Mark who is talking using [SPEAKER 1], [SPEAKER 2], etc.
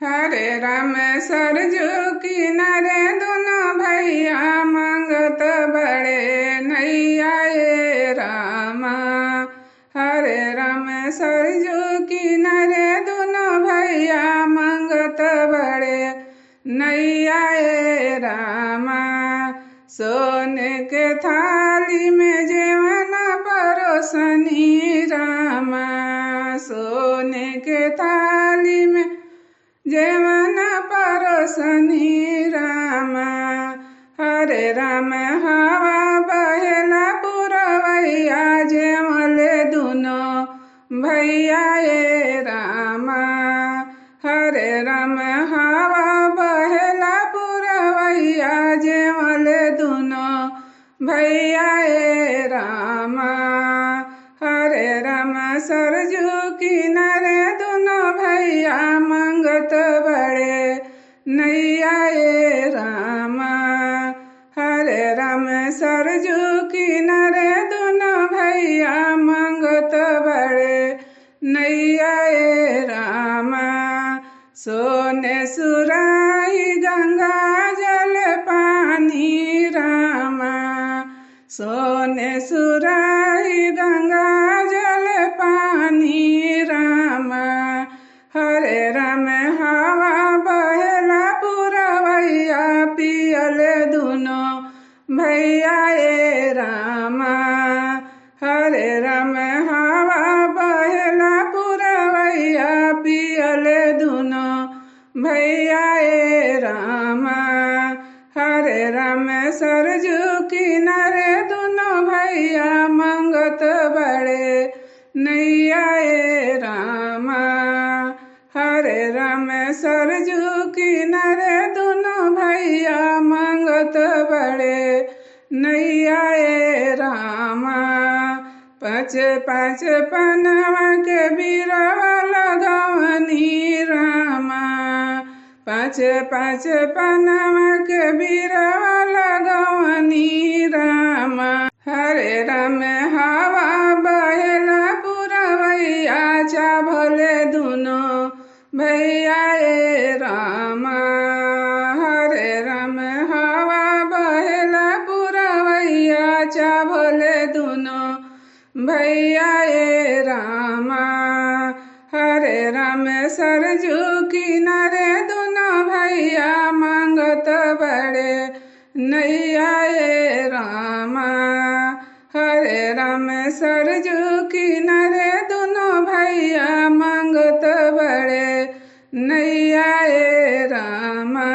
[SPEAKER 1] हरे राम सरजू किनारे दोनों भैया मंगत बड़े नैया ये रामा। हरे राम सरजू किनारे दोनों भैया मंगत बड़े नैया ये रामा। सोने के थाली में जेवन परोसनी रामा। सोने के थाली में जेवन परोसनी रामा। हरे राम हवा बहेला पुरवैया जेवले दुनो भैया ये रामा। हरे राम हवा बहेला पुरवैया जेवले दुनो भैया ये रामा। हरे राम सरजू किनारे दोनों भैया मंगत बड़े नैया ये रामा। हरे राम सरजू किनारे दोनों भैया मंगत बड़े नैया ये रामा। सोने सुराही गंगा जल पानी रामा। सोने सुराही गंगा जल पानी रामा। हरे राम हवा बहेला पुरवैया पियले दुनो भैया ये रामा। हरे राम हवा बहेला पुरवैया पियले दुनो भैया ये रामा। हरे राम सरजू किनारे दोनों भैया मंगत बड़े नैया ये रामा। हरे राम सरजू किनारे दोनों भैया मंगत बड़े नैया ये रामा। पाँच पाँच पनवा के बिरवा लगवनी रामा। पाँच पाँच पनवा के बिरवा लगवनी रामा। हरे राम हवा बहेला पुरवैया चाभले दुनो भैया ये रामा। हरे राम हवा बहेला पुरवैया चाभले दुनो भैया ये रामा। हरे राम सरजू किनारे दोनों भैया मंगत बड़े नैया ये रामा। हरे राम सरजू किनारे दोनों भैया मंगत बड़े नैया ये रामा।